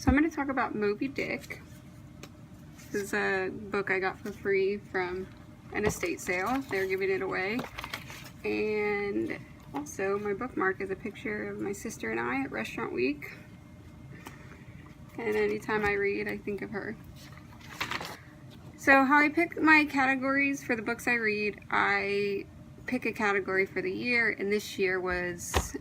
So I'm going to talk about Moby Dick. This is a book I got for free from an estate sale. They're giving it away. And also my bookmark is a picture of my sister and I at Restaurant Week. And anytime I read, I think of her. So how I pick my categories for the books I read, I pick a category for the year, and this year was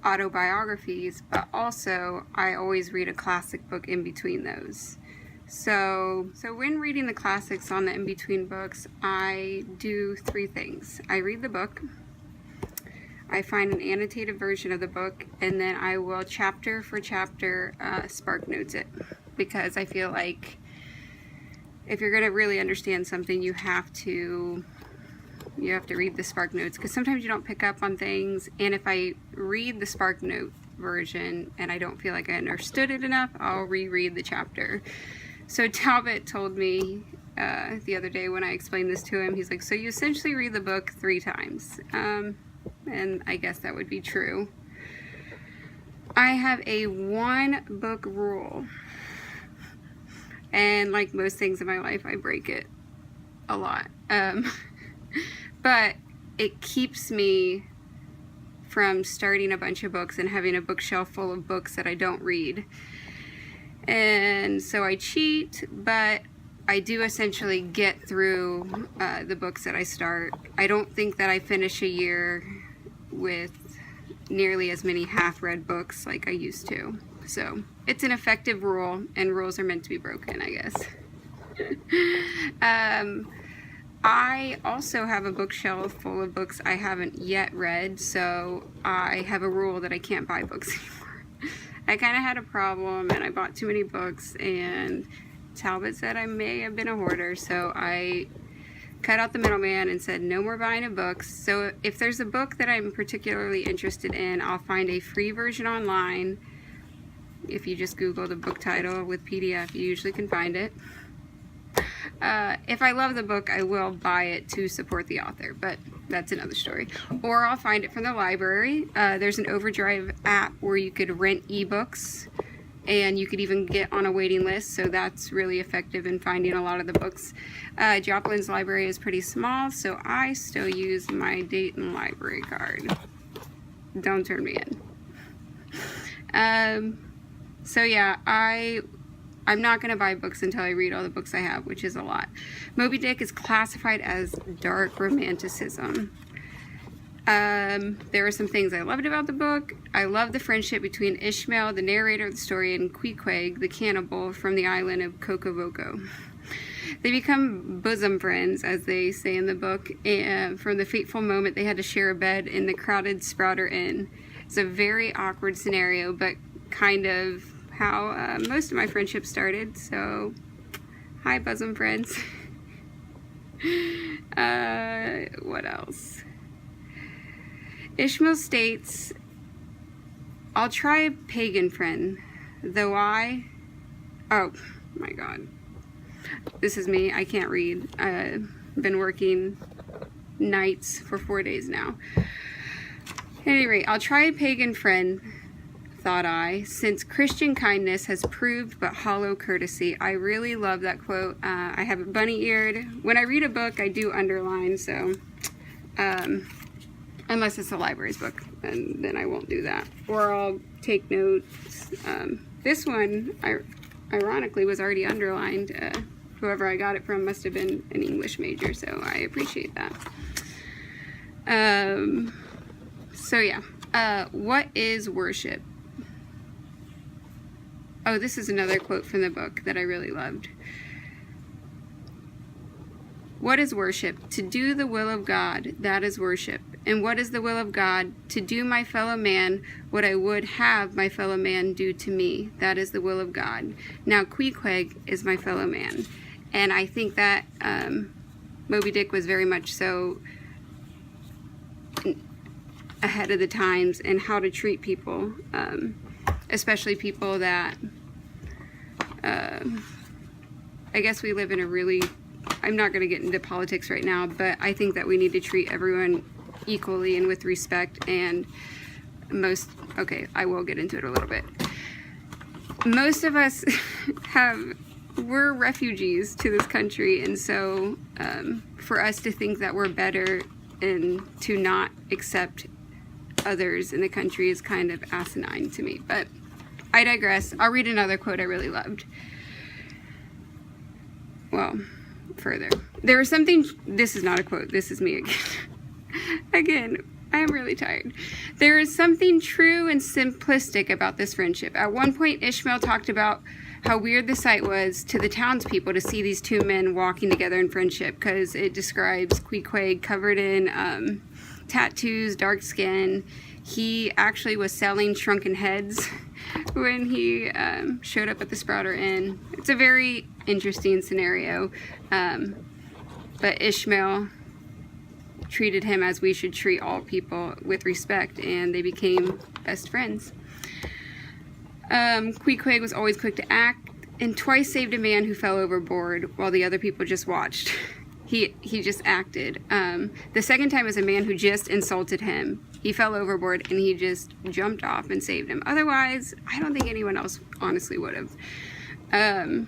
autobiographies, but also I always read a classic book in between those. So when reading the classics on the in-between books, I do three things. I read the book, I find an annotated version of the book, and then I will chapter for chapter spark notes it, because I feel like if you're going to really understand something, you have to read the spark notes, because sometimes you don't pick up on things, and if I read the spark note version and I don't feel like I understood it enough, I'll reread the chapter. So Talbot told me the other day when I explained this to him, he's like, so you essentially read the book 3 times. And I guess that would be true. I have a 1 book rule, and like most things in my life, I break it a lot. But it keeps me from starting a bunch of books and having a bookshelf full of books that I don't read. And so I cheat, but I do essentially get through the books that I start. I don't think that I finish a year with nearly as many half-read books like I used to. So it's an effective rule, and rules are meant to be broken, I guess. I also have a bookshelf full of books I haven't yet read, so I have a rule that I can't buy books anymore. I kind of had a problem, and I bought too many books, and Talbot said I may have been a hoarder, so I cut out the middleman and said no more buying of books. So if there's a book that I'm particularly interested in, I'll find a free version online. If you just Google the book title with PDF, you usually can find it. If I love the book, I will buy it to support the author, but that's another story. Or I'll find it from the library. There's an Overdrive app where you could rent ebooks, and you could even get on a waiting list, so that's really effective in finding a lot of the books. Joplin's library is pretty small, so I still use my Dayton library card. Don't turn me in. So yeah, I'm not going to buy books until I read all the books I have, which is a lot. Moby Dick is classified as dark romanticism. There are some things I loved about the book. I love the friendship between Ishmael, the narrator of the story, and Queequeg, the cannibal from the island of Cocoboko. They become bosom friends, as they say in the book, and from the fateful moment they had to share a bed in the crowded Sprouter Inn. It's a very awkward scenario, but kind of how most of my friendships started. So, hi bosom friends. What else? Ishmael states, I'll try a pagan friend, though oh my god, this is me, I can't read. I've been working nights for 4 days now. At any rate, I'll try a pagan friend, thought I, since Christian kindness has proved but hollow courtesy. I really love that quote. I have it bunny-eared. When I read a book, I do underline, so unless it's a library's book, then I won't do that. Or I'll take notes. This one, ironically, was already underlined. Whoever I got it from must have been an English major, so I appreciate that. So yeah, what is worship? Oh, this is another quote from the book that I really loved. What is worship? To do the will of God, that is worship. And what is the will of God? To do my fellow man what I would have my fellow man do to me. That is the will of God. Now, Queequeg is my fellow man. And I think that Moby Dick was very much so ahead of the times in how to treat people, especially people that, I guess we live in a really, I'm not going to get into politics right now, but I think that we need to treat everyone equally and with respect, and okay, I will get into it a little bit. most of us we're refugees to this country, and so for us to think that we're better and to not accept others in the country is kind of asinine to me. But I digress. I'll read another quote I really loved. Well, further. There was something, this is not a quote, this is me again. Again, I am really tired. There is something true and simplistic about this friendship. At one point, Ishmael talked about how weird the sight was to the townspeople to see these two men walking together in friendship, because it describes Queequeg covered in tattoos, dark skin. He actually was selling shrunken heads when he showed up at the Sprouter Inn. It's a very interesting scenario, but Ishmael treated him as we should treat all people, with respect, and they became best friends. Queequeg was always quick to act, and twice saved a man who fell overboard while the other people just watched. He just acted. The second time was a man who just insulted him. He fell overboard and he just jumped off and saved him. Otherwise, I don't think anyone else honestly would have.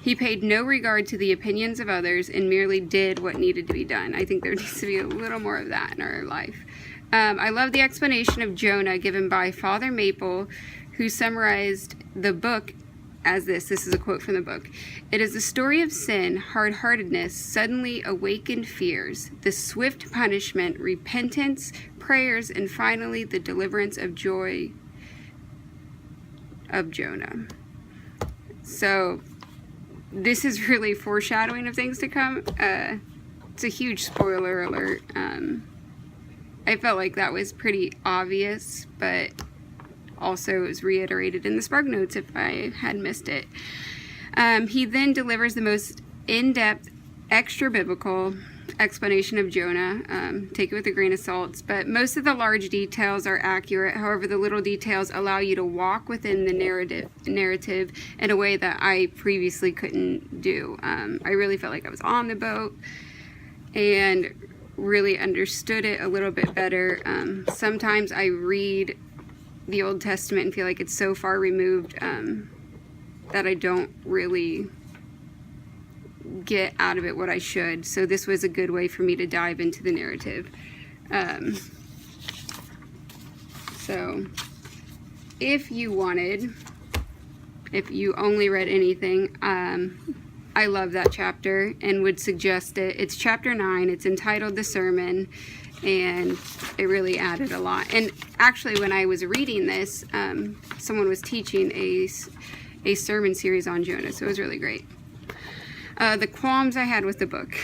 He paid no regard to the opinions of others and merely did what needed to be done. I think there needs to be a little more of that in our life. I love the explanation of Jonah given by Father Maple, who summarized the book as this. This is a quote from the book. It is the story of sin, hard-heartedness, suddenly awakened fears, the swift punishment, repentance, prayers, and finally the deliverance of joy of Jonah. So this is really foreshadowing of things to come. It's a huge spoiler alert. I felt like that was pretty obvious, but also it was reiterated in the Spark Notes if I had missed it. He then delivers the most in-depth, extra-biblical explanation of Jonah. Take it with a grain of salt, but most of the large details are accurate. However, the little details allow you to walk within the narrative in a way that I previously couldn't do. I really felt like I was on the boat and really understood it a little bit better. Sometimes I read the Old Testament and feel like it's so far removed that I don't really get out of it what I should. So this was a good way for me to dive into the narrative. So if you only read anything, I love that chapter and would suggest it. It's chapter 9. It's entitled The Sermon, and it really added a lot. And actually, when I was reading this, someone was teaching a sermon series on Jonah, so it was really great. The qualms I had with the book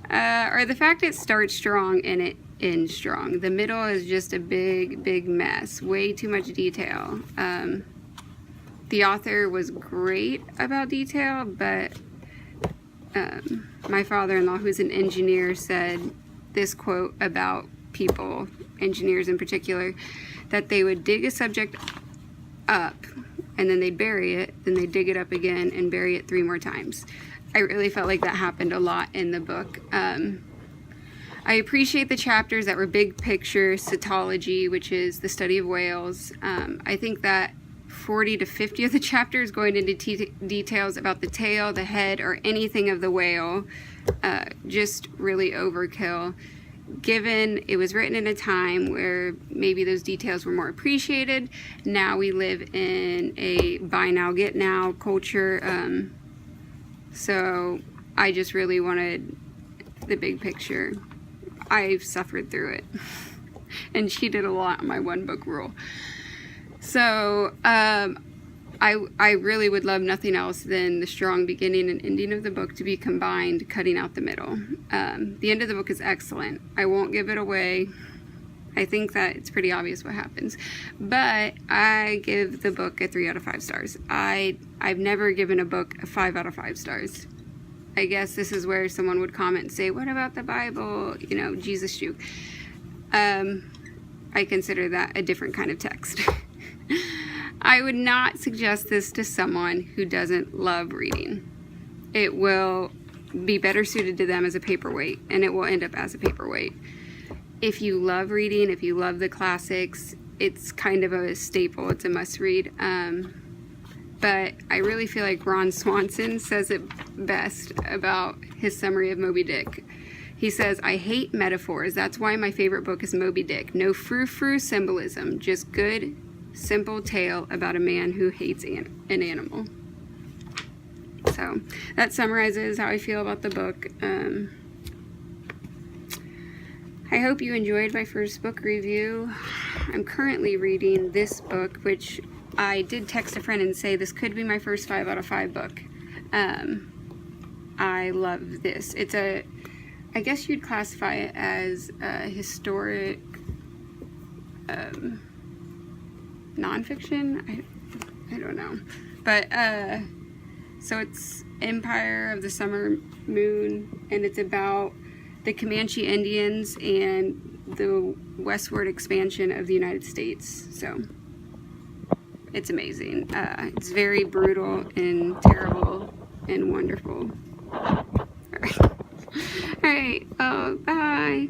are the fact it starts strong and it ends strong. The middle is just a big mess. Way too much detail. The author was great about detail, but my father-in-law, who's an engineer, said this quote about people, engineers in particular, that they would dig a subject up and then they'd bury it, then they'd dig it up again and bury it 3 more times. I really felt like that happened a lot in the book. I appreciate the chapters that were big picture cetology, which is the study of whales. I think that 40 to 50 of the chapters going into details about the tail, the head, or anything of the whale, just really overkill. Given it was written in a time where maybe those details were more appreciated, now we live in a buy now, get now culture. So I just really wanted the big picture. I've suffered through it and cheated a lot on my one book rule. So I really would love nothing else than the strong beginning and ending of the book to be combined, cutting out the middle. The end of the book is excellent. I won't give it away. I think that it's pretty obvious what happens. But I give the book a 3 out of 5 stars. I've never given a book a 5 out of 5 stars. I guess this is where someone would comment and say, what about the Bible? You know, Jesus juke. I consider that a different kind of text. I would not suggest this to someone who doesn't love reading. It will be better suited to them as a paperweight, and it will end up as a paperweight. If you love reading, if you love the classics, it's kind of a staple. It's a must-read. But I really feel like Ron Swanson says it best about his summary of Moby Dick. He says, "I hate metaphors. That's why my favorite book is Moby Dick. No frou-frou symbolism, just good, simple tale about a man who hates an animal." So that summarizes how I feel about the book. I hope you enjoyed my first book review. I'm currently reading this book, which I did text a friend and say this could be my first 5 out of 5 book. I love this. It's a, I guess you'd classify it as a historic nonfiction. I don't know, but so it's Empire of the Summer Moon, and it's about the Comanche Indians and the westward expansion of the United States. So it's amazing. It's very brutal and terrible and wonderful. All right. Bye.